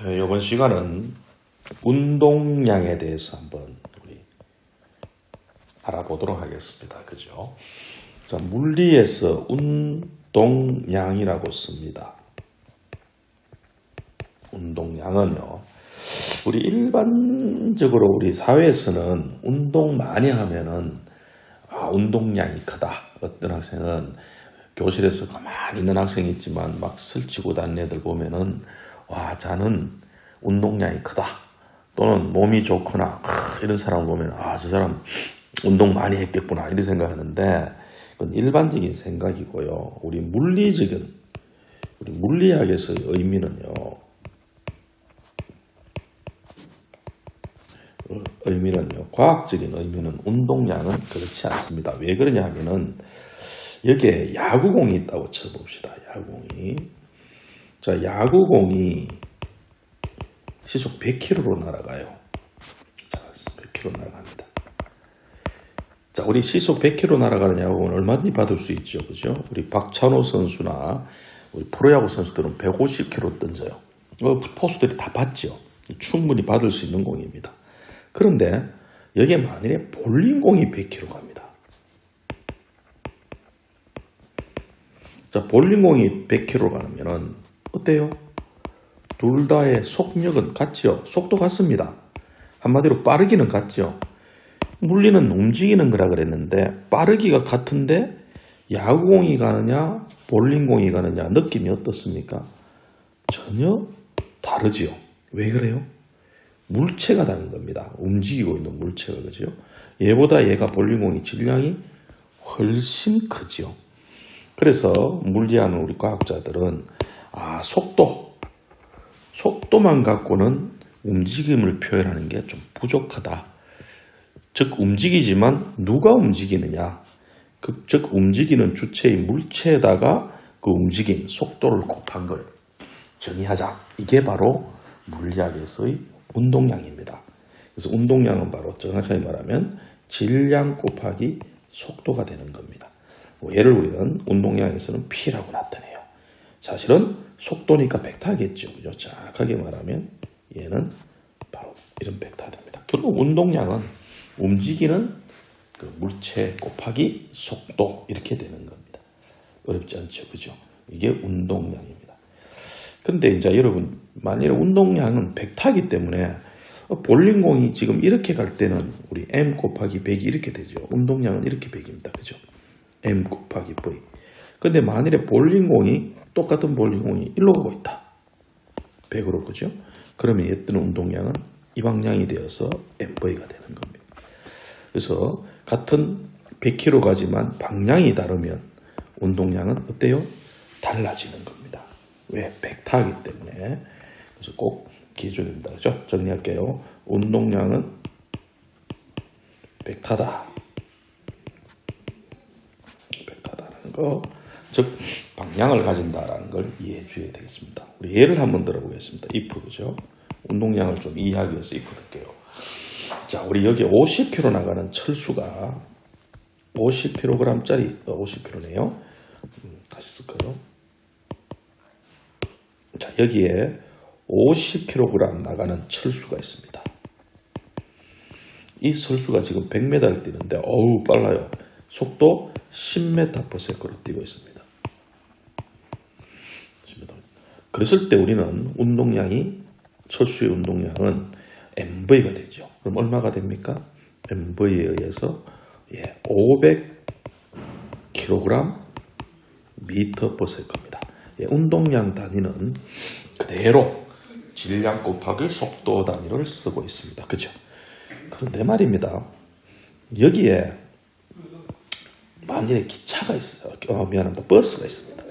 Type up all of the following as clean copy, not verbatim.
이번 시간은 운동량에 대해서 한번 우리 알아보도록 하겠습니다. 그죠? 자, 물리에서 운동량이라고 씁니다. 운동량은요, 우리 일반적으로 우리 사회에서는 운동 많이 하면은 운동량이 크다. 어떤 학생은 교실에서 가만히 있는 학생이 있지만 막 설치고 다니는 애들 보면은 자는 운동량이 크다. 또는 몸이 좋거나 이런 사람 보면 저 사람 운동 많이 했겠구나 이렇게 생각하는데 그건 일반적인 생각이고요. 우리 물리학에서의 의미는요. 과학적인 의미는 운동량은 그렇지 않습니다. 왜 그러냐 하면은 여기에 야구공이 있다고 쳐봅시다. 야구공이. 자, 야구공이 시속 100km로 날아가요. 자, 100km 날아갑니다. 자, 우리 시속 100km 날아가는 야구공은 얼마든지 받을 수 있죠. 그죠? 우리 박찬호 선수나 우리 프로야구 선수들은 150km 던져요. 포수들이 다 받죠. 충분히 받을 수 있는 공입니다. 그런데 여기에 만일에 볼링공이 100km 갑니다. 자, 볼링공이 100km 가면은 어때요? 둘 다의 속력은 같죠. 속도 같습니다. 한마디로 빠르기는 같죠. 물리는 움직이는 거라 그랬는데 빠르기가 같은데 야구공이 가느냐 볼링공이 가느냐 느낌이 어떻습니까? 전혀 다르지요. 왜 그래요? 물체가 다른 겁니다. 움직이고 있는 물체가. 그죠? 얘보다 얘가 볼링공이 질량이 훨씬 크죠. 그래서 물리하는 우리 과학자들은 속도만 갖고는 움직임을 표현하는 게 좀 부족하다. 즉 움직이지만 누가 움직이느냐. 즉 움직이는 주체의 물체에다가 그 움직임, 속도를 곱한 걸 정의하자. 이게 바로 물리학에서의 운동량입니다. 그래서 운동량은 바로 정확하게 말하면 질량 곱하기 속도가 되는 겁니다. 얘를 우리는 운동량에서는 P라고 나타내요. 사실은 속도니까 벡터겠죠. 그죠? 정확하게 말하면 얘는 바로 이런 벡터입니다. 결국 운동량은 움직이는 그 물체 곱하기 속도 이렇게 되는 겁니다. 어렵지 않죠. 그죠? 이게 운동량입니다. 근데 이제 여러분 만일에 운동량은 벡터이기 때문에 볼링공이 지금 이렇게 갈 때는 우리 M 곱하기 100이 이렇게 되죠. 운동량은 이렇게 100입니다. 그죠? M 곱하기 V. 근데 만일에 똑같은 볼링공이 일로 가고 있다. 100으로. 그죠? 그러면 얘 뜨는 운동량은 이 방향이 되어서 MV가 되는 겁니다. 그래서 같은 100km 가지만 방향이 다르면 운동량은 어때요? 달라지는 겁니다. 왜? 벡터이기 때문에. 그래서 꼭 기준입니다. 그죠? 정리할게요. 운동량은 벡터다. 벡터다라는 거. 즉 방향을 가진다라는 걸 이해해 주셔야 되겠습니다. 우리 예를 한번 들어보겠습니다. if. 그죠? 운동량을 좀 이해하기 위해서 if 들게요. 자, 우리 여기 50km 나가는 철수가 50kg짜리 50kg네요. 다시 쓸까요? 자, 여기에 50kg 나가는 철수가 있습니다. 이 철수가 지금 100m를 뛰는데 빨라요. 속도 10m/s로 뛰고 있습니다. 그랬을 때 우리는 철수의 운동량은 MV가 되죠. 그럼 얼마가 됩니까? MV에 의해서 500kg m/s입니다. 운동량 단위는 그대로 질량 곱하기 속도 단위를 쓰고 있습니다. 그죠? 그런데 말입니다. 여기에 만일에 기차가 있어요. 미안합니다. 버스가 있습니다.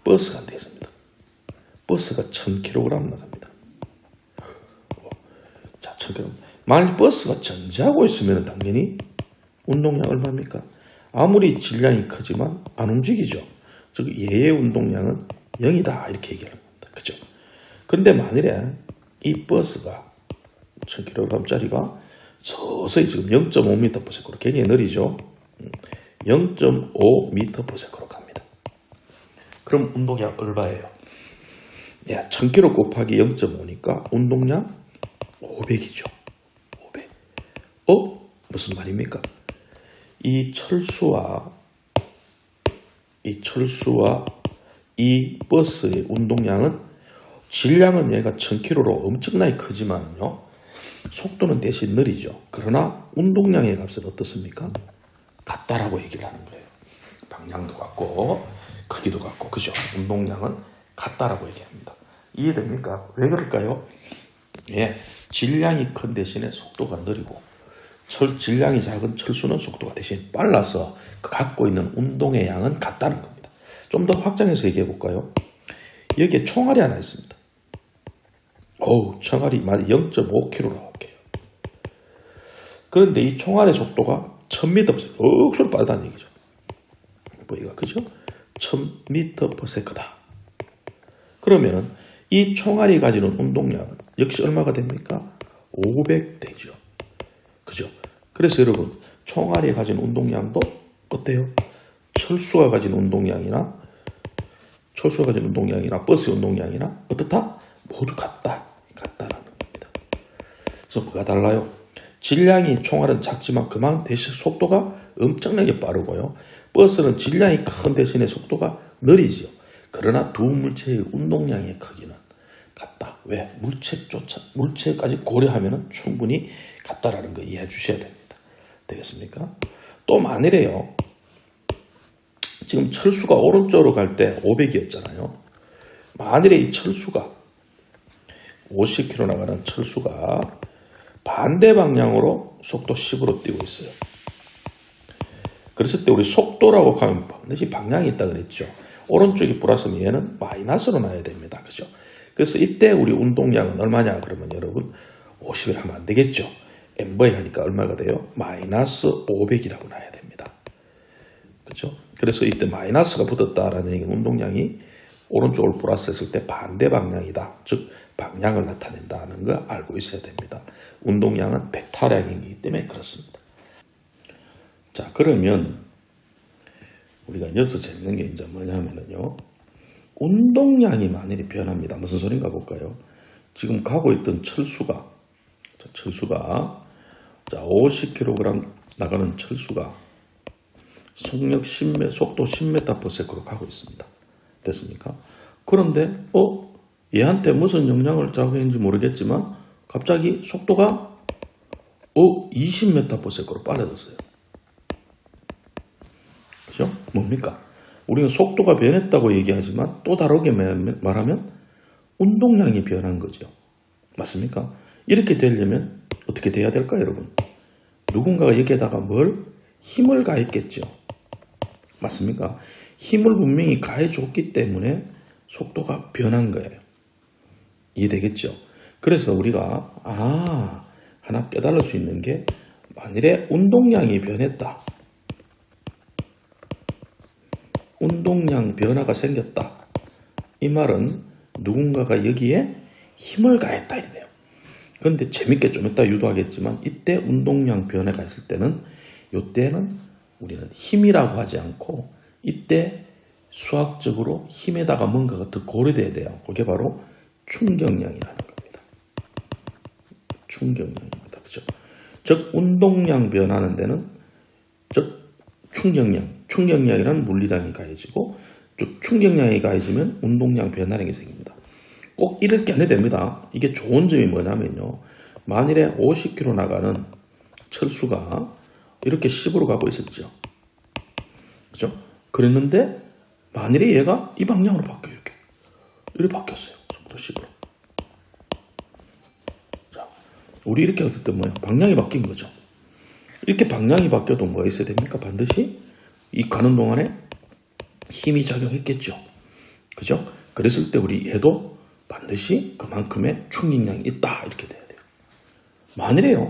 버스가 안 되겠습니다. 버스가 1000kg 나갑니다. 자, 1000kg. 만일 버스가 전지하고 있으면 당연히 운동량 얼마입니까? 아무리 질량이 크지만 안 움직이죠. 즉 얘의 운동량은 0이다 이렇게 얘기하는 겁니다. 그죠? 근데 만일에 이 버스가 1000kg짜리가 서서히 지금 0.5m/s로 굉장히 느리죠. 0.5m/s로 갑니다. 그럼 운동량 얼마예요? 야, 1000km 곱하기 0.5니까 운동량 500이죠. 500. 무슨 말입니까? 이 철수와 이 버스의 운동량은 질량은 얘가 1000km로 엄청나게 크지만요. 속도는 대신 느리죠. 그러나 운동량의 값은 어떻습니까? 같다라고 얘기를 하는 거예요. 방향도 같고 크기도 같고 그죠? 운동량은 같다라고 얘기합니다. 이해됩니까? 왜 그럴까요? 예, 질량이 큰 대신에 속도가 느리고 질량이 작은 철수는 속도가 대신 빨라서 갖고 있는 운동의 양은 같다는 겁니다. 좀 더 확장해서 얘기해 볼까요? 여기에 총알이 하나 있습니다. 총알이 0.5km라고 할게요. 그런데 이 총알의 속도가 1000m/s 억수로 빠르다는 얘기죠. 뭐가 그죠? 1000m/s다. 그러면은 이 총알이 가지는 운동량은 역시 얼마가 됩니까? 500대죠. 그죠? 그래서 여러분 총알이 가진 운동량도 어때요? 철수가 가진 운동량이나 버스의 운동량이나 어떻다? 모두 같다라는 겁니다. 그래서 뭐가 달라요? 질량이 총알은 작지만 그만 대신 속도가 엄청나게 빠르고요. 버스는 질량이 큰 대신에 속도가 느리지요. 그러나 두 물체의 운동량의 크기는 같다. 왜? 물체까지 고려하면 충분히 같다라는 거 이해해 주셔야 됩니다. 되겠습니까? 또 만일에요. 지금 철수가 오른쪽으로 갈 때 500이었잖아요. 만일에 이 철수가 50km 나가는 철수가 반대 방향으로 속도 10으로 뛰고 있어요. 그랬을 때 우리 속도라고 하면 반드시 방향이 있다 그랬죠. 오른쪽이 플러스면 얘는 마이너스로 나야 됩니다. 그죠? 그래서 이때 우리 운동량은 얼마냐? 그러면 여러분 50을 하면 안 되겠죠. n분의 하니까 얼마가 돼요? 마이너스 500이라고 나야 됩니다. 그렇죠? 그래서 이때 마이너스가 붙었다라는 얘기는 운동량이 오른쪽을 플러스 했을 때 반대 방향이다. 즉 방향을 나타낸다는 걸 알고 있어야 됩니다. 운동량은 벡터량이기 때문에 그렇습니다. 자, 그러면 우리가 여기서 재밌는 게 이제 뭐냐면요. 운동량이 만일에 변합니다. 무슨 소린가 볼까요? 지금 가고 있던 철수가 50kg 나가는 철수가 속력 10m, 속도 10m/s로 가고 있습니다. 됐습니까? 그런데 얘한테 무슨 영향을 작용했는지 모르겠지만 갑자기 속도가 20m/s로 빨라졌어요. 그죠? 뭡니까? 우리는 속도가 변했다고 얘기하지만 또 다르게 말하면 운동량이 변한 거죠. 맞습니까? 이렇게 되려면 어떻게 돼야 될까요, 여러분? 누군가가 여기에다가 힘을 가했겠죠. 맞습니까? 힘을 분명히 가해줬기 때문에 속도가 변한 거예요. 이해되겠죠? 그래서 우리가 하나 깨달을 수 있는 게 만일에 운동량이 변했다. 운동량 변화가 생겼다. 이 말은 누군가가 여기에 힘을 가했다 이래요. 그런데 재밌게 좀 이따 유도하겠지만 이때 운동량 변화가 있을 때는 이때는 우리는 힘이라고 하지 않고 이때 수학적으로 힘에다가 뭔가가 더 고려돼야 돼요. 그게 바로 충격량이라는 겁니다. 충격량입니다. 그렇죠? 즉 운동량 변하는 데는 즉 충격량이라는 물리량이 가해지고 즉 충격량이 가해지면 운동량 변화량이 생깁니다. 꼭 이렇게 안 해도 됩니다. 이게 좋은 점이 뭐냐면요. 만일에 50km 나가는 철수가 이렇게 10으로 가고 있었죠. 그죠? 그랬는데 만일에 얘가 이 방향으로 바뀌어요. 이렇게 바뀌었어요. 속도 10으로. 자, 우리 이렇게 했을 때 뭐예요? 방향이 바뀐 거죠. 이렇게 방향이 바뀌어도 뭐가 있어야 됩니까? 반드시 이 가는 동안에 힘이 작용했겠죠. 그죠? 그랬을 때 우리 얘도 반드시 그만큼의 충격량이 있다. 이렇게 돼야 돼요. 만일에요.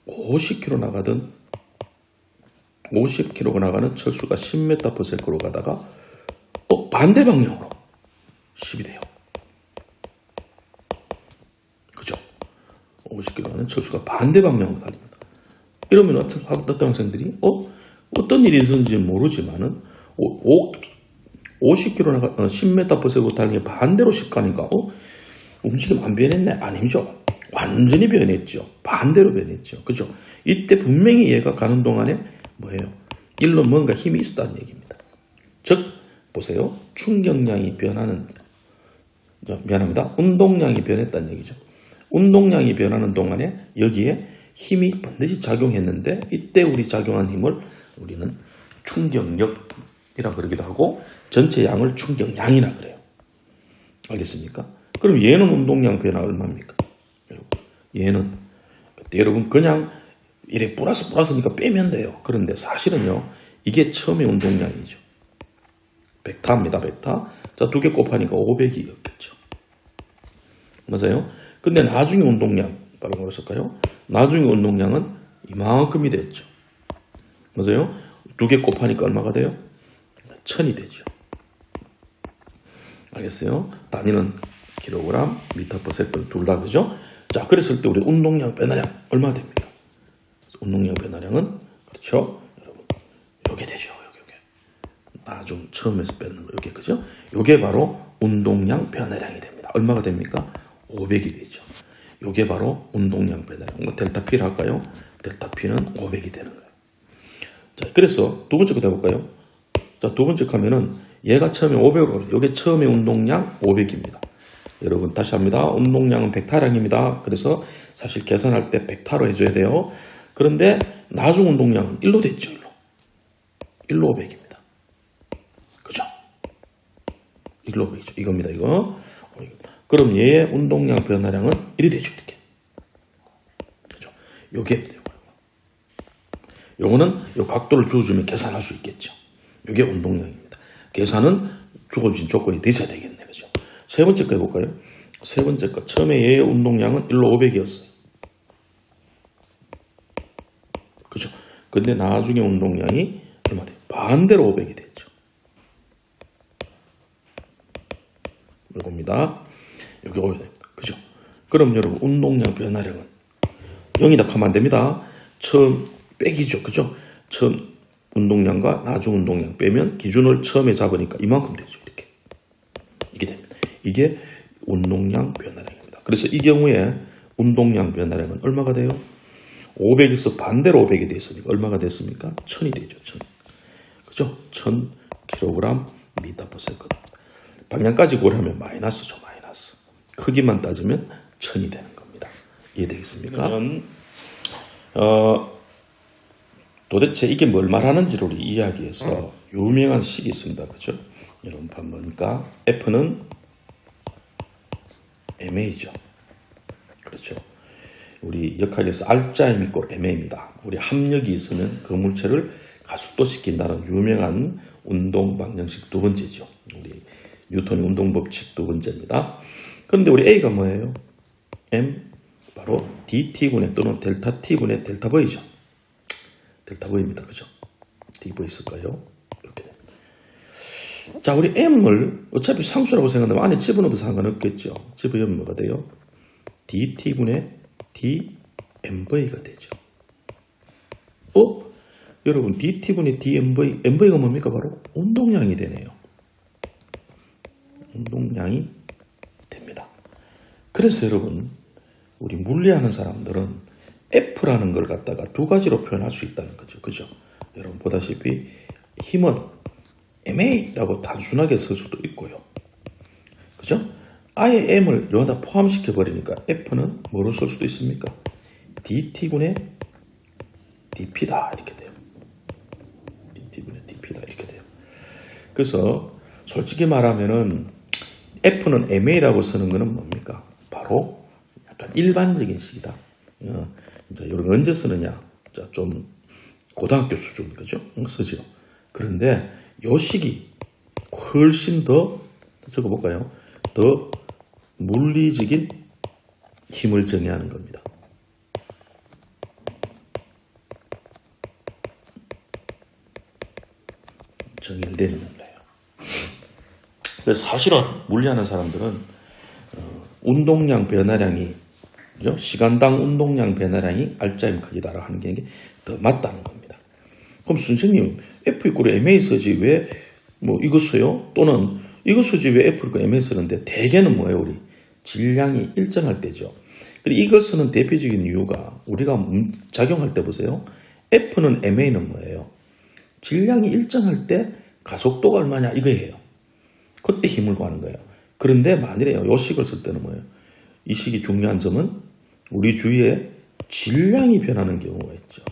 50km 나가는 철수가 10m/s로 가다가 반대 방향으로 10이 돼요. 그죠? 50km 나가는 철수가 반대 방향으로 달립니다. 이러면 어떤 학생들이 어떤 일이 있었는지 모르지만은 50km 나가 10m/s 달리기 반대로 씩 가니까 움직임 안 변했네? 아니죠. 완전히 변했죠. 반대로 변했죠. 그죠? 이때 분명히 얘가 가는 동안에 뭐예요? 일로 뭔가 힘이 있었다는 얘기입니다. 즉 보세요. 충격량이 변하는 미안합니다. 운동량이 변했다는 얘기죠. 운동량이 변하는 동안에 여기에 힘이 반드시 작용했는데 이때 우리 작용한 힘을 우리는 충격력이라 그러기도 하고 전체 양을 충격량이라 그래요. 알겠습니까? 그럼 얘는 운동량 변화 얼마입니까? 얘는 여러분 그냥 이래 플러스니까 빼면 돼요. 그런데 사실은요. 이게 처음에 운동량이죠. 벡터입니다. 벡터. 자, 두 개 곱하니까 500이었겠죠. 맞아요? 근데 나중에 운동량 바로 뭐로 쓸까요? 나중에 운동량은 이만큼이 됐죠. 맞아요? 두 개 곱하니까 얼마가 돼요? 1000이 되죠. 알겠어요? 단위는 킬로그램, 미터/s 둘 다 그죠? 자, 그랬을 때 우리 운동량 변화량 얼마 됩니까? 운동량 변화량은 그렇죠? 여러분, 요게 되죠. 요게. 나중 처음에서 뺏는 거 요게 그죠? 요게 바로 운동량 변화량이 됩니다. 얼마가 됩니까? 500이 되죠. 요게 바로 운동량 변화량. 뭐 델타 P를 할까요? 델타 P는 500이 되는 거예요. 자, 그래서 두 번째 거 해볼까요? 자, 두 번째 하면은 얘가 처음에 500으로, 요게 처음에 운동량 500입니다. 여러분 다시 합니다. 운동량은 벡터량입니다. 그래서 사실 계산할 때 벡터로 해줘야 돼요. 그런데 나중 운동량은 1로 됐죠. 1로 500입니다. 그죠? 1로 500이죠. 이겁니다. 이거. 그럼 얘의 운동량 변화량은 1이 되죠. 이렇게. 그죠? 요게 돼요. 요거는 요 각도를 주어주면 계산할 수 있겠죠. 요게 운동량입니다. 계산은 주어진 조건이 되셔야 되겠네. 그죠? 세 번째 거 해볼까요? 세 번째 거. 처음에 얘의 운동량은 1로 500이었어요. 그죠? 근데 나중에 운동량이 얼마 돼요? 반대로 500이 됐죠. 이겁니다. 여기 500이 됩니다. 그죠? 그럼 여러분, 운동량 변화량은 0이다 하면 안 됩니다. 처음 빼기죠. 그죠? 처음 운동량과 나중 운동량 빼면 기준을 처음에 잡으니까 이만큼 되죠. 이렇게. 이게 됩니다. 이게 운동량 변화량입니다. 그래서 이 경우에 운동량 변화량은 얼마가 돼요? 500에서 반대로 500이 됐으니까 얼마가 됐습니까? 1000이 되죠. 1000. 그죠? 1000kg 미터/s. 방향까지 고려하면 마이너스죠. 마이너스. 크기만 따지면 1000이 되는 겁니다. 이해되겠습니까? 그러면 도대체 이게 뭘 말하는지를 우리 이야기해서 유명한 식이 있습니다. 그죠? 여러분 보니까 F는 MA죠. 그렇죠? 우리 역학에서 R자임 있고 MA입니다. 우리 합력이 있으면 그 물체를 가속도시킨다는 유명한 운동 방정식 두 번째죠. 우리 뉴턴의 운동 법칙 두 번째입니다. 그런데 우리 A가 뭐예요? M 바로 dt분의 또는 델타 t분의 델타 V죠. 델타 V입니다. 그죠? dV 있을까요? 이렇게 됩니다. 자, 우리 M을 어차피 상수라고 생각하면 안에 집어넣어도 상관없겠죠. 집어넣으면 뭐가 돼요? dt분의 dmV가 되죠. 여러분 dt분의 dmV, mV가 뭡니까? 바로 운동량이 되네요. 운동량이 됩니다. 그래서 여러분 우리 물리하는 사람들은 F라는 걸 갖다가 두 가지로 표현할 수 있다는 거죠. 그죠? 여러분 보다시피 힘은 MA라고 단순하게 쓸 수도 있고요. 그죠? 아예 M을 여기다 포함시켜 버리니까 F는 뭐로 쓸 수도 있습니까? DT분의 DP다 이렇게 돼요. DT분의 DP다 이렇게 돼요. 그래서 솔직히 말하면은 F는 MA라고 쓰는 거는 뭡니까? 바로 약간 일반적인 식이다. 자, 이런 언제 쓰느냐? 자, 좀 고등학교 수준 그죠? 쓰죠. 그런데 요 식이 훨씬 더 적어볼까요? 더 물리적인 힘을 정의하는 겁니다. 정의를 내리는 거예요. 그래서 사실은 물리하는 사람들은 운동량 변화량이 그죠? 시간당 운동량 변화량이 R자임 크기다라고 하는 게 더 맞다는 겁니다. 그럼 선생님 F 이꼴 MA 쓰지 왜 뭐 이것도요. 또는 이것이지 왜 F를 MA 쓰는데 대개는 뭐예요? 우리 질량이 일정할 때죠. 그리고 이걸 쓰는 대표적인 이유가 우리가 작용할 때 보세요. F는 MA는 뭐예요? 질량이 일정할 때 가속도가 얼마냐 이거예요. 그때 힘을 구하는 거예요. 그런데 만일에 이 식을 쓸 때는 뭐예요? 이 식이 중요한 점은 우리 주위에 질량이 변하는 경우가 있죠.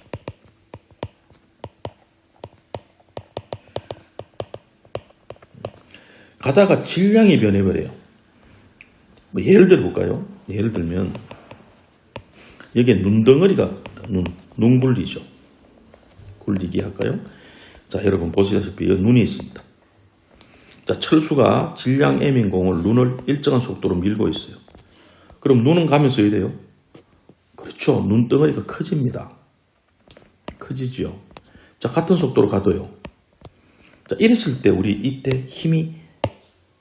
가다가 질량이 변해버려요. 뭐 예를 들어볼까요? 예를 들면 여기에 눈덩어리가 눈 굴리죠. 굴리기 할까요? 자, 여러분 보시다시피 여기 눈이 있습니다. 자, 철수가 질량 M인 공을 눈을 일정한 속도로 밀고 있어요. 그럼 눈은 가면서 어떻게 돼요? 그렇죠. 눈덩어리가 커집니다. 커지죠. 자, 같은 속도로 가도요. 자, 이랬을 때 우리 이때 힘이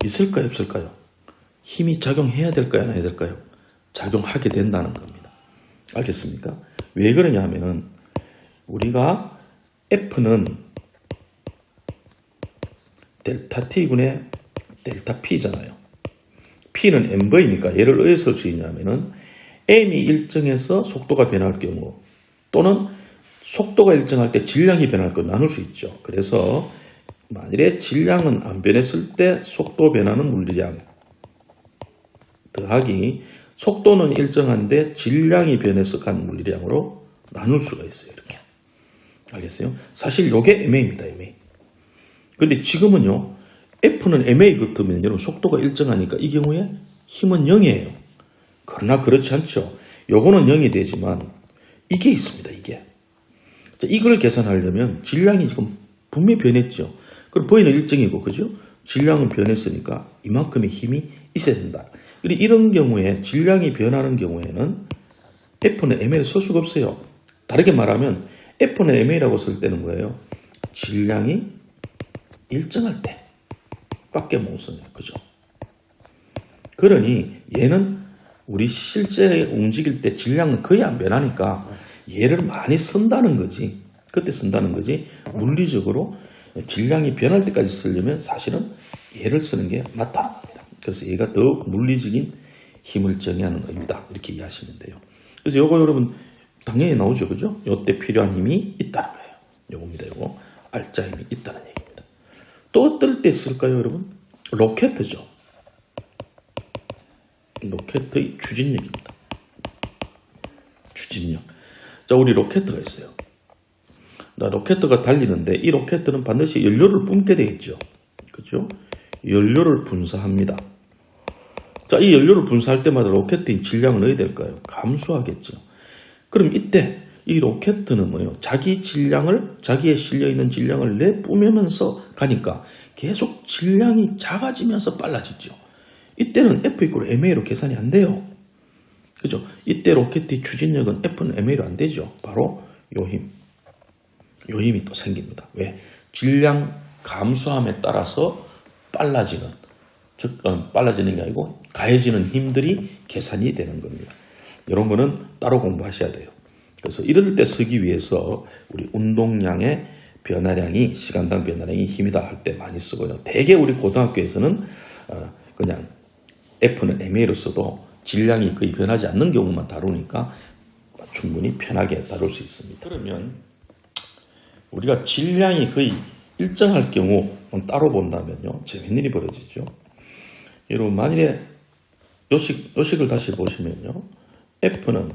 있을까요? 없을까요? 힘이 작용해야 될까요? 안 해야 될까요? 작용하게 된다는 겁니다. 알겠습니까? 왜 그러냐 하면은 우리가 F는 델타 T분의 델타 P잖아요. P는 M분이니까 얘를 어디에 쓸 수 있냐면은 M이 일정해서 속도가 변할 경우 또는 속도가 일정할 때 질량이 변할 걸 나눌 수 있죠. 그래서 만일에 질량은 안 변했을 때 속도 변하는 물리량 더하기 속도는 일정한데 질량이 변해서 간 물리량으로 나눌 수가 있어요. 이렇게. 알겠어요? 사실 이게 MA입니다. MA. 근데 지금은요. F는 MA 같으면 여러분 속도가 일정하니까 이 경우에 힘은 0이에요. 그러나 그렇지 않죠. 요거는 0이 되지만 이게 있습니다. 이게. 자, 이걸 계산하려면 질량이 지금 분명히 변했죠. 그럼 V는 일정이고 그죠? 질량은 변했으니까 이만큼의 힘이 있어야 된다. 그리고 이런 경우에 질량이 변하는 경우에는 F는 MA를 쓸 수가 없어요. 다르게 말하면 F는 MA라고 쓸 때는 뭐예요? 질량이 일정할 때 밖에 못 써요. 그죠? 그러니 얘는 우리 실제 움직일 때 질량은 거의 안 변하니까 얘를 많이 쓴다는 거지. 그때 쓴다는 거지. 물리적으로 질량이 변할 때까지 쓰려면 사실은 얘를 쓰는 게 맞다는 겁니다. 그래서 얘가 더욱 물리적인 힘을 정의하는 의미다. 이렇게 이해하시면 돼요. 그래서 요거 여러분 당연히 나오죠. 그죠? 요때 필요한 힘이 있다는 거예요. 요겁니다. 요거. 알짜 힘이 있다는 얘기입니다. 또 어떨 때 쓸까요, 여러분? 로켓이죠. 로켓의 추진력입니다. 추진력. 자, 우리 로켓가 있어요. 자, 로켓가 달리는데 이 로켓은 반드시 연료를 뿜게 되어 있죠. 그죠? 연료를 분사합니다. 자, 이 연료를 분사할 때마다 로켓의 질량은 어디 될까요? 감소하겠죠. 그럼 이때 이 로켓은 뭐예요? 자기 질량을, 자기에 실려있는 질량을 내뿜으면서 가니까 계속 질량이 작아지면서 빨라지죠. 이때는 F 이퀄 MA로 계산이 안 돼요. 그죠? 이때 로켓의 추진력은 F는 MA로 안 되죠. 바로 요 힘. 요 힘이 또 생깁니다. 왜? 질량 감소함에 따라서 빨라지는, 즉, 빨라지는 게 아니고 가해지는 힘들이 계산이 되는 겁니다. 이런 거는 따로 공부하셔야 돼요. 그래서 이럴 때 쓰기 위해서 우리 운동량의 변화량이, 시간당 변화량이 힘이다 할 때 많이 쓰고요. 대개 우리 고등학교에서는 그냥 F는 MA로 써도 질량이 거의 변하지 않는 경우만 다루니까 충분히 편하게 다룰 수 있습니다. 그러면 우리가 질량이 거의 일정할 경우 따로 본다면요. 재밌는 일이 벌어지죠. 여러분 만일에 요식을 다시 보시면요. F는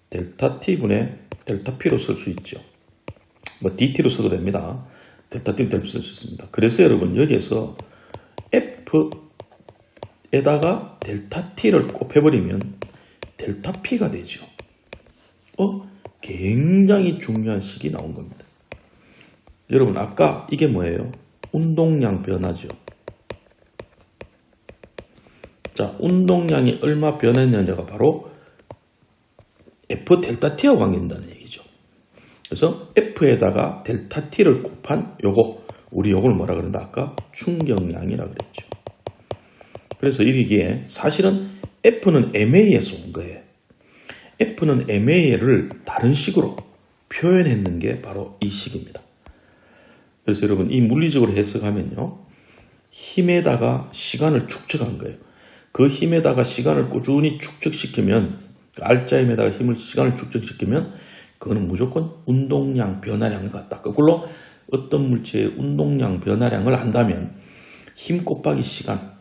델타 T분의 델타 P로 쓸 수 있죠. 뭐 DT로 써도 됩니다. 델타 T로 쓸 수 있습니다. 그래서 여러분 여기에서 F에다가 델타 T를 곱해버리면 델타 P가 되죠. 굉장히 중요한 식이 나온 겁니다. 여러분 아까 이게 뭐예요? 운동량 변화죠. 자, 운동량이 얼마 변했느냐가 바로 F 델타 T하고 관계된다는 얘기죠. 그래서 F에다가 델타 T를 곱한 요거, 우리 요걸 뭐라 그런다? 아까 충격량이라 그랬죠. 그래서 이게 사실은 F는 MA에서 온 거예요. F는 MA를 다른 식으로 표현했는 게 바로 이 식입니다. 그래서 여러분 이 물리적으로 해석하면요. 힘에다가 시간을 축적한 거예요. 그 힘에다가 시간을 꾸준히 축적시키면 알짜힘에다가 시간을 축적시키면 그거는 무조건 운동량 변화량을 갖다. 거꾸로 어떤 물체의 운동량 변화량을 안다면 힘 곱하기 시간,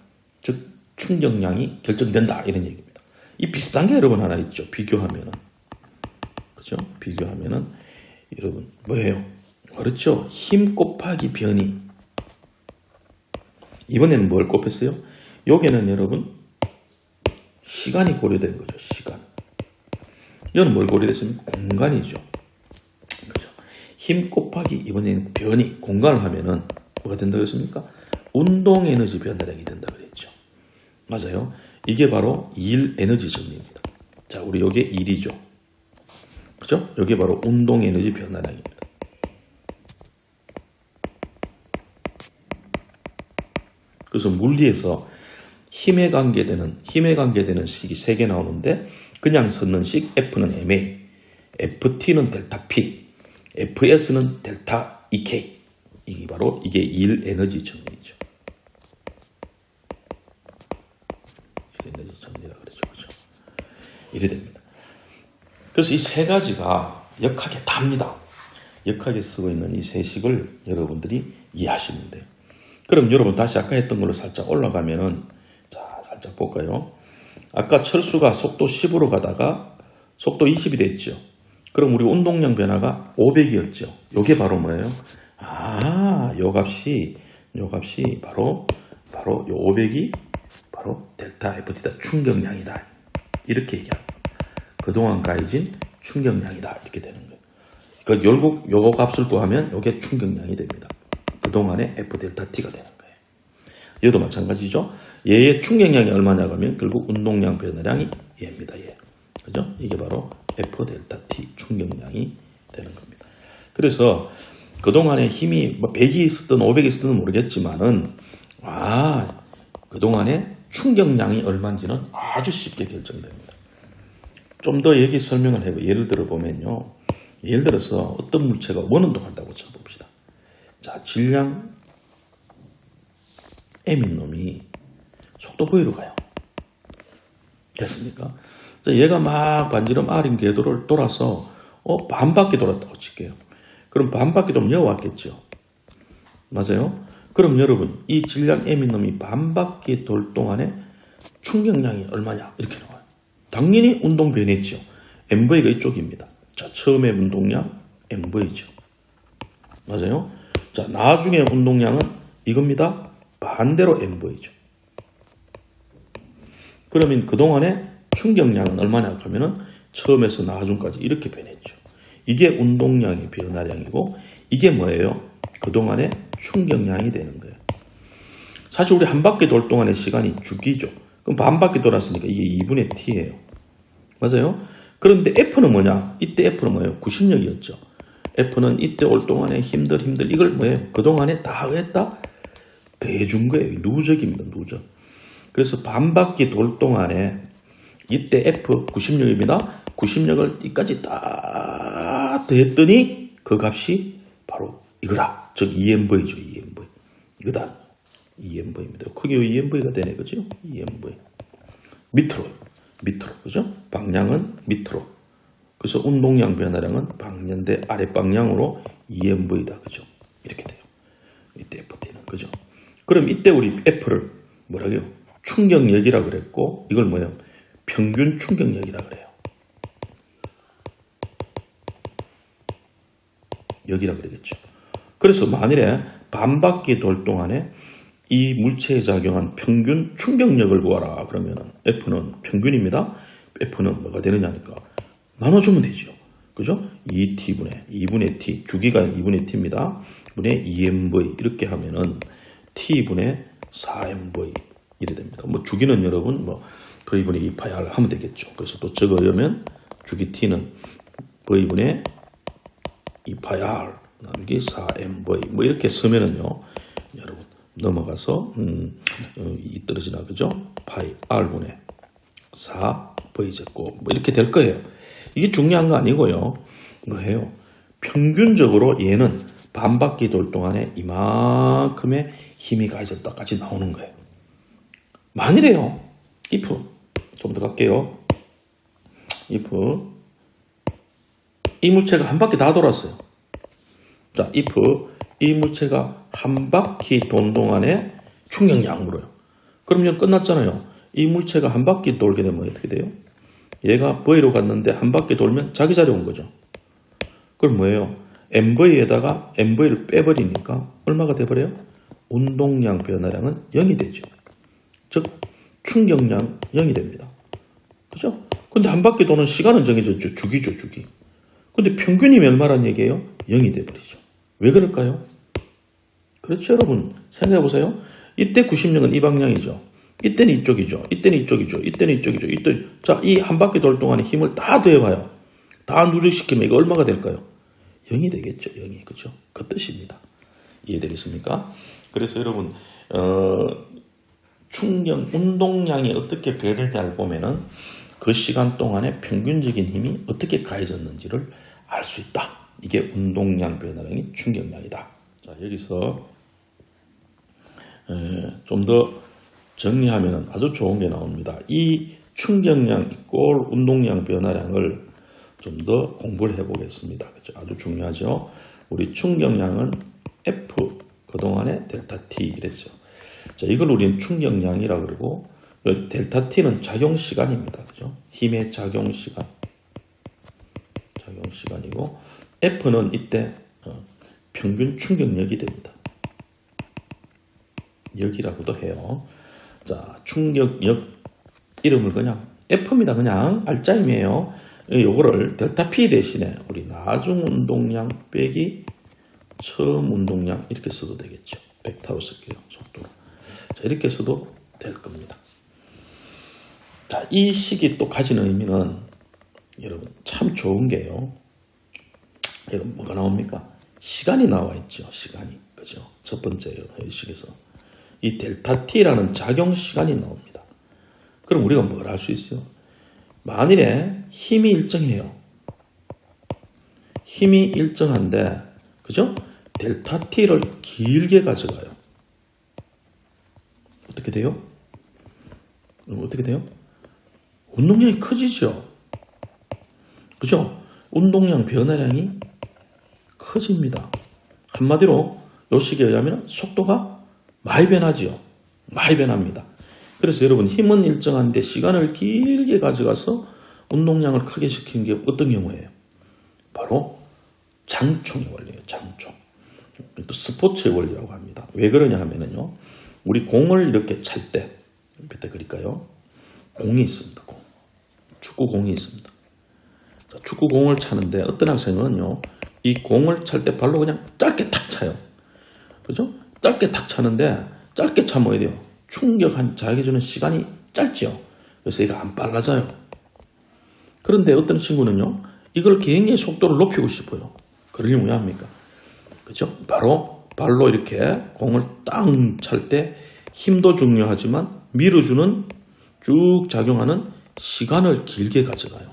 즉 충격량이 결정된다 이런 얘기입니다. 이 비슷한 게 여러분 하나 있죠. 비교하면은. 그죠? 비교하면은 여러분 뭐예요? 그렇죠. 힘 곱하기 변이. 이번에는 뭘 곱했어요? 여기는 여러분 시간이 고려된 거죠. 시간. 이거는 뭘 고려됐습니까? 공간이죠. 그죠? 힘 곱하기 이번에는 변이. 공간을 하면은 뭐가 된다고 했습니까? 운동 에너지 변화량이 된다 그랬죠. 맞아요. 이게 바로 일 에너지 정리입니다. 자, 우리 여기에 일이죠. 그죠? 여기 바로 운동 에너지 변화량입니다. 그래서 물리에서 힘에 관계되는 식이 3개 나오는데 그냥 섰는 식 F는 ma, FT는 델타 P, FS는 델타 EK. 이게 바로 이게 일 에너지 정리죠. 일 에너지 정리라 그러죠. 그죠? 이래 됩니다. 그래서 이 3가지가 역학에 답니다. 역학에 쓰고 있는 이 3식을 여러분들이 이해하시면 돼요. 그럼 여러분 다시 아까 했던 걸로 살짝 올라가면은 자, 살짝 볼까요? 아까 철수가 속도 10으로 가다가 속도 20이 됐죠. 그럼 우리 운동량 변화가 500이었죠. 요게 바로 뭐예요? 요 값이 바로 요 500이 바로 델타 FT다 충격량이다. 이렇게 얘기합니다. 그동안 가해진 충격량이다. 이렇게 되는 거예요. 그러니까 결국 요거 값을 구하면 요게 충격량이 됩니다. 그동안의 F 델타 T가 되는 거예요. 얘도 마찬가지죠. 얘의 충격량이 얼마냐 하면 결국 운동량 변화량이 얘입니다. 얘. 그죠? 이게 바로 F 델타 T 충격량이 되는 겁니다. 그래서 그동안의 힘이 뭐 100이 있었든 500이 있었든 모르겠지만은 그동안의 충격량이 얼마인지는 아주 쉽게 결정됩니다. 좀 더 얘기 설명을 해봐요. 예를 들어 보면요. 예를 들어서 어떤 물체가 원운동한다고 쳐봅시다. 자, 질량 M인 놈이 속도 V로 가요. 됐습니까? 얘가 막 반지름 R인 궤도를 돌아서 반바퀴 돌았다고 칠게요. 그럼 반바퀴 좀 여왔겠죠. 맞아요? 그럼 여러분 이 질량 M인 놈이 반바퀴 돌 동안에 충격량이 얼마냐 이렇게 나와요. 당연히 운동 변했죠. MV가 이쪽입니다. 자, 처음에 운동량 MV죠. 맞아요? 자, 나중에 운동량은 이겁니다. 반대로 MV죠. 그러면 그동안에 충격량은 얼마냐 하면은 처음에서 나중까지 이렇게 변했죠. 이게 운동량의 변화량이고 이게 뭐예요? 그동안의 충격량이 되는 거예요. 사실 우리 한 바퀴 돌 동안의 시간이 주기죠. 그럼 반 바퀴 돌았으니까 이게 2분의 T예요. 맞아요? 그런데 F는 뭐냐? 이때 F는 뭐예요? 구심력이었죠. F는 이때 올 동안에 힘들 이걸 뭐예요? 그동안에 다 했다? 더해준 거예요. 누적입니다. 누적. 그래서 반 바퀴 돌 동안에 이때 F 90력입니다. 90력을 이까지 다 더했더니 그 값이 바로 이거라. 즉 EMV죠. EMV. 이거다. EMV입니다. 크게 EMV가 되네. 그죠? EMV. 밑으로. 그죠? 방향은 밑으로. 그래서 운동량 변화량은 방향대 아래 방향으로 EMV다. 그죠? 이렇게 돼요. 이때 FT는. 그죠? 그럼 이때 우리 F를 뭐라고요? 충격력이라 그랬고 이걸 뭐예요? 평균 충격력이라 그래요. 여기라 그러겠죠. 그래서 만일에 반바퀴 돌 동안에 이 물체에 작용한 평균 충격력을 구하라 그러면은 F는 평균입니다. F는 뭐가 되느냐니까 나눠주면 되죠. 그죠? 2분의 T 주기가 2분의 T입니다. 분의 2mv 이렇게 하면은 T분의 4mv 이래 됩니다. 뭐 주기는 여러분 뭐 V분의 2파이 R 하면 되겠죠. 그래서 또 적으려면 주기 T는 V분의 2파이 R 나누기 4mv 뭐 이렇게 쓰면은요 여러분 넘어가서 이 떨어지나 그죠? 파이 R분의 4V제곱 뭐 이렇게 될 거예요. 이게 중요한 거 아니고요. 뭐예요? 평균적으로 얘는 반바퀴 돌 동안에 이만큼의 힘이 가해졌다까지 나오는 거예요. 만일에요. if 좀 더 갈게요. if 이 물체가 한 바퀴 다 돌았어요. 자, if 이 물체가 한 바퀴 돈 동안에 충격량 물어요. 그러면 끝났잖아요. 이 물체가 한 바퀴 돌게 되면 어떻게 돼요? 얘가 V로 갔는데 한 바퀴 돌면 자기 자리에 온 거죠. 그럼 뭐예요? MV에다가 MV를 빼버리니까 얼마가 돼버려요? 운동량 변화량은 0이 되죠. 즉 충격량 0이 됩니다. 그죠? 근데 한 바퀴 도는 시간은 정해졌죠. 주기죠, 주기. 근데 평균이 얼마란 얘기예요? 0이 돼버리죠. 왜 그럴까요? 그렇죠, 여러분. 생각해 보세요. 이때 90령은 이 방향이죠. 이때는 이쪽이죠. 이때는 이쪽이죠. 이때는 이쪽이죠. 자, 이 한 바퀴 돌 동안에 힘을 다 더해봐요. 다 누적시키면 이거 얼마가 될까요? 0이 되겠죠. 0이. 그죠? 그 뜻입니다. 이해되겠습니까? 그래서 여러분, 운동량이 어떻게 변했냐를 보면은 그 시간 동안에 평균적인 힘이 어떻게 가해졌는지를 알 수 있다. 이게 운동량 변화량이 충격량이다. 자, 여기서 좀 더 정리하면 아주 좋은 게 나옵니다. 이 충격량 꼴 운동량 변화량을 좀 더 공부를 해보겠습니다. 그렇죠? 아주 중요하죠. 우리 충격량은 F 그동안에 델타 T 이랬어요. 자, 이걸 우리는 충격량이라고 그러고 델타 T는 작용 시간입니다. 그죠? 힘의 작용 시간. 작용 시간이고 F는 이때 평균 충격력이 됩니다. 역이라고도 해요. 자, 충격력 이름을 그냥 F입니다. 그냥 알짜임이에요. 요거를 델타 P 대신에 우리 나중 운동량 빼기 처음 운동량 이렇게 써도 되겠죠. 100타우 쓸게요. 속도로. 자, 이렇게 써도 될 겁니다. 자, 이 식이 또 가지는 의미는 여러분 참 좋은 게요. 여러분 뭐가 나옵니까? 시간이 나와 있죠. 시간이. 그죠? 첫 번째요. 이 식에서. 이 델타 T라는 작용 시간이 나옵니다. 그럼 우리가 뭘 할 수 있어요? 만일에 힘이 일정해요. 힘이 일정한데, 그죠? 델타 T를 길게 가져가요. 어떻게 돼요? 어떻게 돼요? 운동량이 커지죠. 그죠? 운동량 변화량이 커집니다. 한마디로 요 식에 의하면 속도가 많이 변하지요. 많이 변합니다. 그래서 여러분 힘은 일정한데 시간을 길게 가져가서 운동량을 크게 시키는 게 어떤 경우예요? 바로 장총의 원리예요. 장총. 또 스포츠의 원리라고 합니다. 왜 그러냐 하면은요. 우리 공을 이렇게 찰 때 밑에 그릴까요? 공이 있습니다. 공. 축구공이 있습니다. 자, 축구공을 차는데 어떤 학생은요. 이 공을 찰 때 발로 그냥 짧게 탁 차요. 그죠? 짧게 탁 차는데 짧게 차면 돼요. 충격한 자에게 주는 시간이 짧지요. 그래서 얘가 안 빨라져요. 그런데 어떤 친구는요. 이걸 굉장히 속도를 높이고 싶어요. 그러려면 왜 합니까? 그죠? 바로 발로 이렇게 공을 땅 찰 때 힘도 중요하지만 밀어주는 쭉 작용하는 시간을 길게 가져가요.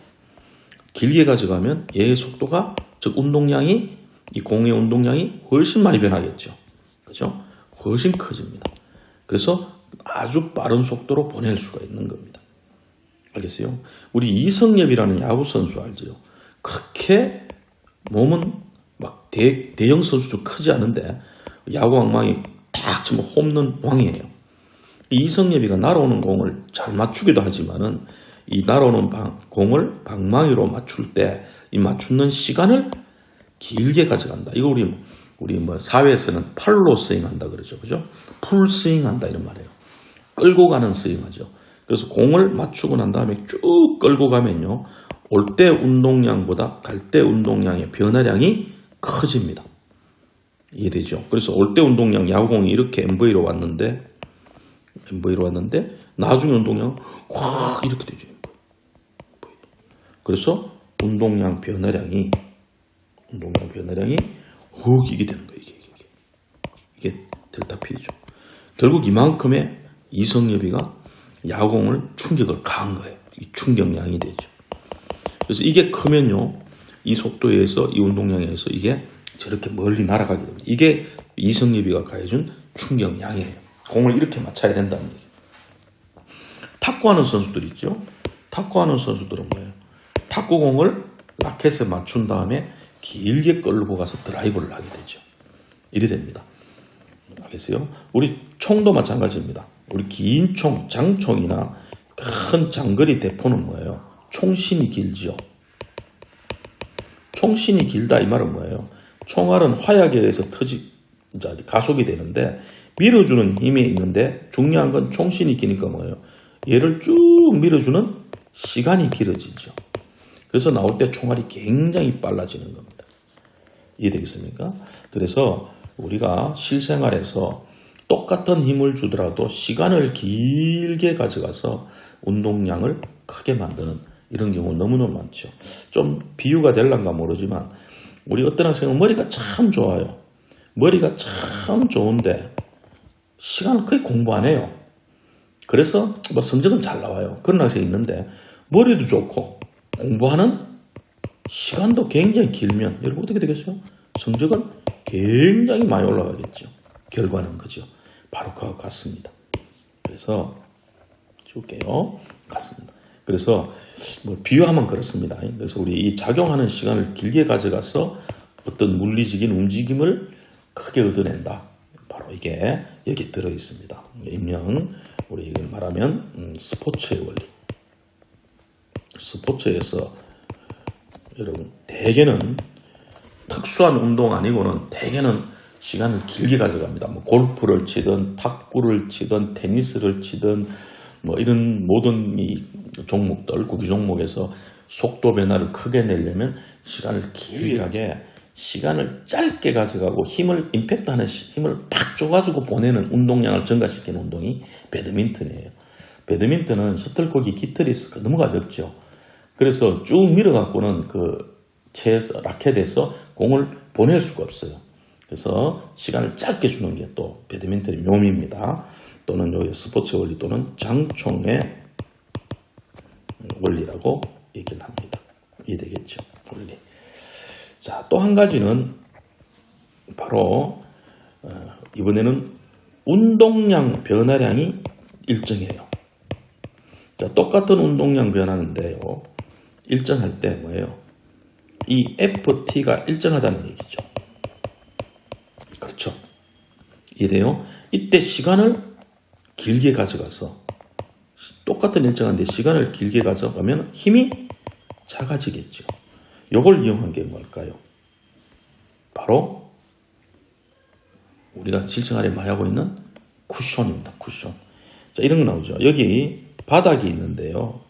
길게 가져가면 얘의 속도가 즉 운동량이 이 공의 운동량이 훨씬 많이 변하겠죠. 그죠? 훨씬 커집니다. 그래서 아주 빠른 속도로 보낼 수가 있는 겁니다. 알겠어요? 우리 이성엽이라는 야구 선수 알죠? 그렇게 몸은 막 대형 선수도 크지 않은데 야구 왕망이 딱 치면 홈런 왕이에요. 이성엽이가 날아오는 공을 잘 맞추기도 하지만은 이 날아오는 공을 방망이로 맞출 때 이 맞추는 시간을 길게 가져간다. 이거 우리 사회에서는 팔로 스윙한다 그러죠. 그죠? 풀 스윙한다 이런 말이에요. 끌고 가는 스윙하죠. 그래서 공을 맞추고 난 다음에 쭉 끌고 가면요. 올 때 운동량보다 갈 때 운동량의 변화량이 커집니다. 이해되죠? 그래서 올 때 운동량 야구공이 이렇게 MV로 왔는데 나중에 운동량 확 이렇게 되죠. 그래서 운동량 변화량이 훅 이게 되는 거예요. 이게 델타 P죠. 결국 이만큼의 이성엽이가 야구공을 충격을 가한 거예요. 이 충격량이 되죠. 그래서 이게 크면요. 이 속도에 의해서 이 운동량에 의해서 이게 저렇게 멀리 날아가게 됩니다. 이게 이성립이가 가해준 충격량이에요. 공을 이렇게 맞춰야 된다는 얘기예요. 탁구하는 선수들 있죠. 탁구하는 선수들은 뭐예요? 탁구공을 라켓에 맞춘 다음에 길게 끌고 가서 드라이브를 하게 되죠. 이래 됩니다. 알겠어요? 우리 총도 마찬가지입니다. 우리 긴 총, 장총이나 큰 장거리 대포는 뭐예요? 총신이 길죠. 총신이 길다 이 말은 뭐예요? 총알은 화약에 의해서 가속이 되는데 밀어주는 힘이 있는데 중요한 건 총신이 기니까 뭐예요? 얘를 쭉 밀어주는 시간이 길어지죠. 그래서 나올 때 총알이 굉장히 빨라지는 겁니다. 이해되겠습니까? 그래서 우리가 실생활에서 똑같은 힘을 주더라도 시간을 길게 가져가서 운동량을 크게 만드는 이런 경우 너무너무 많죠. 좀 비유가 될란가 모르지만 우리 어떤 학생은 머리가 참 좋아요. 머리가 참 좋은데 시간을 거의 공부 안 해요. 그래서 뭐 성적은 잘 나와요. 그런 학생이 있는데 머리도 좋고 공부하는 시간도 굉장히 길면 여러분 어떻게 되겠어요? 성적은 굉장히 많이 올라가겠죠. 결과는 그죠. 바로 그와 같습니다. 그래서 줄게요. 같습니다. 그래서 뭐 비유하면 그렇습니다. 그래서 우리 이 작용하는 시간을 길게 가져가서 어떤 물리적인 움직임을 크게 얻어낸다. 바로 이게 여기 들어 있습니다. 일명 우리 이걸 말하면 스포츠의 원리. 스포츠에서 여러분 대개는 특수한 운동 아니고는 대개는 시간을 길게 가져갑니다. 뭐 골프를 치든 탁구를 치든 테니스를 치든 뭐 이런 모든 이 종목들, 구기 종목에서 속도 변화를 크게 내려면 시간을 길게 시간을 짧게 가져가고 힘을 임팩트하는 힘을 팍 줘가지고 보내는 운동량을 증가시키는 운동이 배드민턴이에요. 배드민턴은 셔틀콕이 깃털이 있으니까 너무 가볍죠. 그래서 쭉 밀어갖고는 그 채에서 라켓에서 공을 보낼 수가 없어요. 그래서 시간을 짧게 주는 게 또 배드민턴의 묘미입니다. 또는 여기 스포츠 원리 또는 장총의 원리라고 얘기를 합니다. 이해되겠죠? 원리. 자, 또 한 가지는 바로 이번에는 운동량 변화량이 일정해요. 자, 똑같은 운동량 변하는데요. 일정할 때 뭐예요? 이 FT가 일정하다는 얘기죠. 그렇죠. 이래요. 이때 시간을 길게 가져가서 똑같은 일정한데 시간을 길게 가져가면 힘이 작아지겠죠. 이걸 이용한 게 뭘까요? 바로 우리가 실생활에 많이 하고 있는 쿠션입니다. 쿠션. 자, 이런 거 나오죠. 여기 바닥이 있는데요.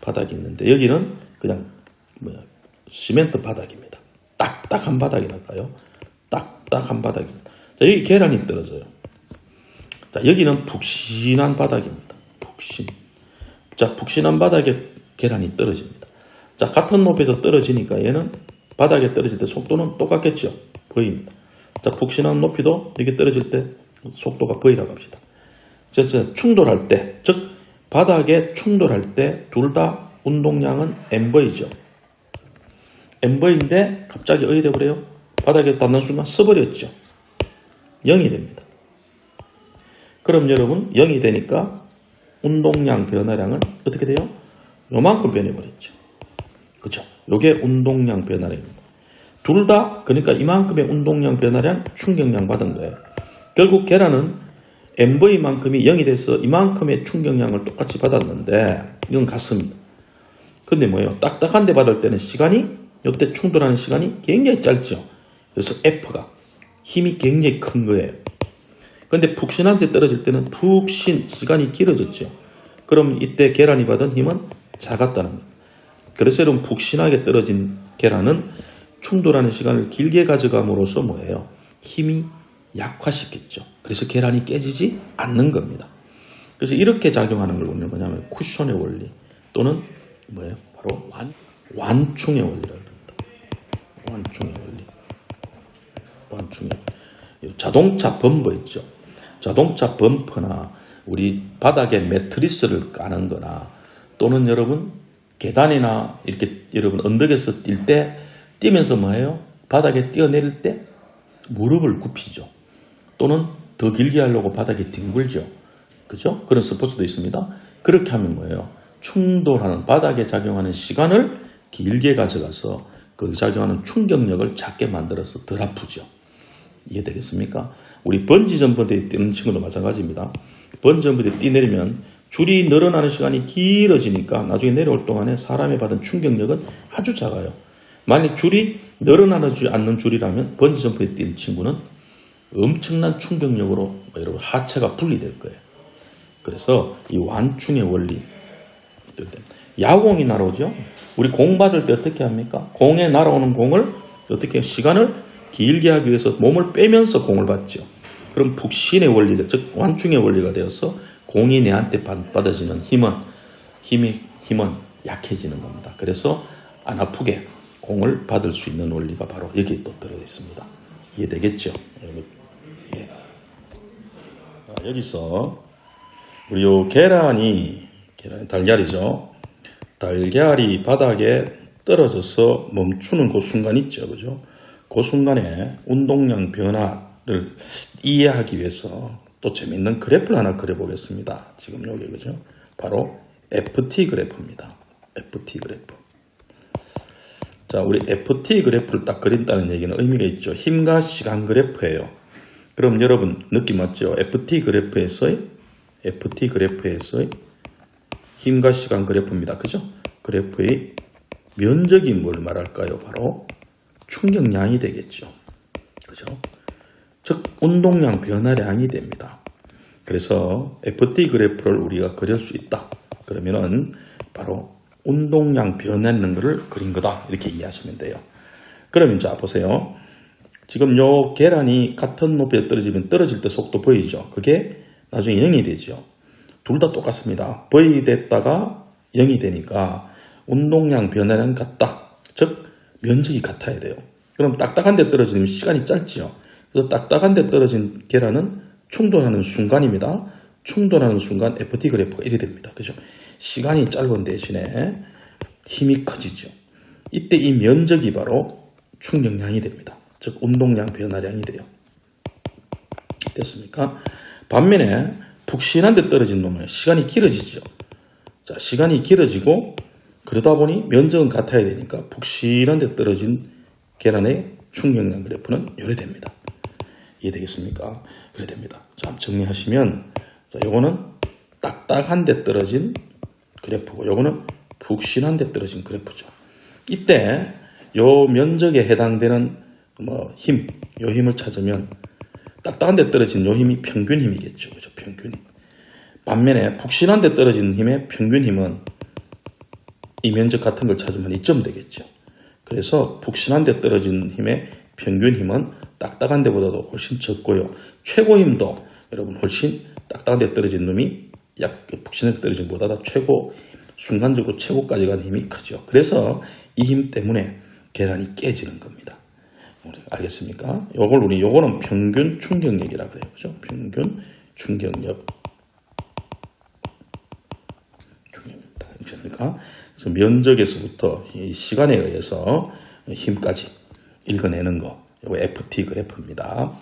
바닥이 있는데 여기는 그냥 시멘트 바닥입니다. 딱딱한 바닥이랄까요? 딱딱한 바닥입니다. 자, 여기 계란이 떨어져요. 자, 여기는 푹신한 바닥입니다. 푹신. 자, 푹신한 바닥에 계란이 떨어집니다. 자, 같은 높이에서 떨어지니까 얘는 바닥에 떨어질 때 속도는 똑같겠죠. V입니다. 자, 푹신한 높이도 여기 떨어질 때 속도가 V라고 합시다. 자, 충돌할 때, 즉 바닥에 충돌할 때 둘 다 운동량은 MV죠. MV인데 갑자기 어디 돼버려요? 바닥에 닿는 순간 써버렸죠. 0이 됩니다. 그럼 여러분 0이 되니까 운동량 변화량은 어떻게 돼요? 요만큼 변해버렸죠. 그렇죠? 요게 운동량 변화량입니다. 둘 다 그러니까 이만큼의 운동량 변화량 충격량 받은 거예요. 결국 계란은 MV만큼이 0이 돼서 이만큼의 충격량을 똑같이 받았는데 이건 같습니다. 근데 뭐예요? 딱딱한 데 받을 때는 시간이 이때 충돌하는 시간이 굉장히 짧죠. 그래서 F가 힘이 굉장히 큰 거예요. 근데 푹신한 데 떨어질 때는 푹신 시간이 길어졌죠. 그럼 이때 계란이 받은 힘은 작았다는 거예요. 그래서 여러분 푹신하게 떨어진 계란은 충돌하는 시간을 길게 가져감으로써 뭐예요? 힘이 약화시켰죠. 그래서 계란이 깨지지 않는 겁니다. 그래서 이렇게 작용하는 걸 우리는 뭐냐면 쿠션의 원리 또는 뭐예요? 바로 완충의 원리라고 합니다. 완충의 원리. 완충의 원리. 자동차 범퍼 있죠. 자동차 범퍼나 우리 바닥에 매트리스를 까는 거나 또는 여러분 계단이나 이렇게 여러분 언덕에서 뛸 때 뛰면서 뭐예요? 바닥에 뛰어내릴 때 무릎을 굽히죠. 또는 더 길게 하려고 바닥에 뒹굴죠. 그죠? 그런 스포츠도 있습니다. 그렇게 하면 뭐예요? 충돌하는, 바닥에 작용하는 시간을 길게 가져가서 그 작용하는 충격력을 작게 만들어서 덜 아프죠. 이해되겠습니까? 우리 번지점프대에 뛰는 친구도 마찬가지입니다. 번지점프대에 뛰내리면 줄이 늘어나는 시간이 길어지니까 나중에 내려올 동안에 사람이 받은 충격력은 아주 작아요. 만약 줄이 늘어나지 않는 줄이라면 번지점프대에 뛰는 친구는 엄청난 충격력으로 여러분 하체가 분리될 거예요. 그래서 이 완충의 원리, 야공이 날아오죠. 우리 공 받을 때 어떻게 합니까? 공에 날아오는 공을 어떻게 시간을 길게 하기 위해서 몸을 빼면서 공을 받죠. 그럼 북신의 원리가, 즉 완충의 원리가 되어서 공이 내한테 받아지는 힘은 약해지는 겁니다. 그래서 안 아프게 공을 받을 수 있는 원리가 바로 여기에 또 들어 있습니다. 이해되겠죠? 예. 여기서 우리 요 계란이 달걀이죠. 달걀이 바닥에 떨어져서 멈추는 그 순간 있죠. 그죠? 그 순간에 운동량 변화를 이해하기 위해서 또 재밌는 그래프를 하나 그려보겠습니다. 지금 여기, 그죠? 바로 FT 그래프입니다. FT 그래프. 자, 우리 FT 그래프를 딱 그린다는 얘기는 의미가 있죠. 힘과 시간 그래프예요. 그럼 여러분 느낌 왔죠? FT 그래프에서의 힘과 시간 그래프입니다. 그죠? 그래프의 면적이 뭘 말할까요? 바로 충격량이 되겠죠. 그죠? 즉 운동량 변화량이 됩니다. 그래서 FT 그래프를 우리가 그릴 수 있다. 그러면은 바로 운동량 변화하는 것을 그린 거다. 이렇게 이해하시면 돼요. 그러면 자 보세요. 지금 요 계란이 같은 높이에 떨어지면 떨어질 때 속도 보이죠? 그게 나중에 0이 되죠. 둘 다 똑같습니다. V이 됐다가 0이 되니까 운동량 변화량 같다. 즉 면적이 같아야 돼요. 그럼 딱딱한 데 떨어지면 시간이 짧지요. 그래서 딱딱한 데 떨어진 계란은 충돌하는 순간입니다. 충돌하는 순간 FT 그래프가 이래 됩니다. 그죠? 시간이 짧은 대신에 힘이 커지죠. 이때 이 면적이 바로 충격량이 됩니다. 즉 운동량 변화량이 돼요. 됐습니까? 반면에 푹신한 데 떨어진 놈은 시간이 길어지죠. 자, 시간이 길어지고 그러다 보니 면적은 같아야 되니까 푹신한 데 떨어진 계란의 충격량 그래프는 요래 됩니다. 이해되겠습니까? 그래 됩니다. 자, 정리하시면 자, 요거는 딱딱한 데 떨어진 그래프고 요거는 푹신한 데 떨어진 그래프죠. 이때 요 면적에 해당되는 요 힘을 찾으면 딱딱한 데 떨어진 요 힘이 평균 힘이겠죠. 그죠? 평균 힘. 반면에 푹신한 데 떨어진 힘의 평균 힘은 이 면적 같은 걸 찾으면 이점 되겠죠. 그래서 푹신한 데 떨어진 힘의 평균 힘은 딱딱한 데보다도 훨씬 적고요. 최고 힘도 여러분 훨씬 딱딱한 데 떨어진 놈이 푹신한 데 떨어진 것보다 순간적으로 최고까지 가는 힘이 크죠. 그래서 이 힘 때문에 계란이 깨지는 겁니다. 알겠습니까? 요거는 평균 충격력이라 그래요. 그죠? 평균 충격력. 충격력입니다. 그래서 면적에서부터 이 시간에 의해서 힘까지 읽어내는 거. 요거 FT 그래프입니다.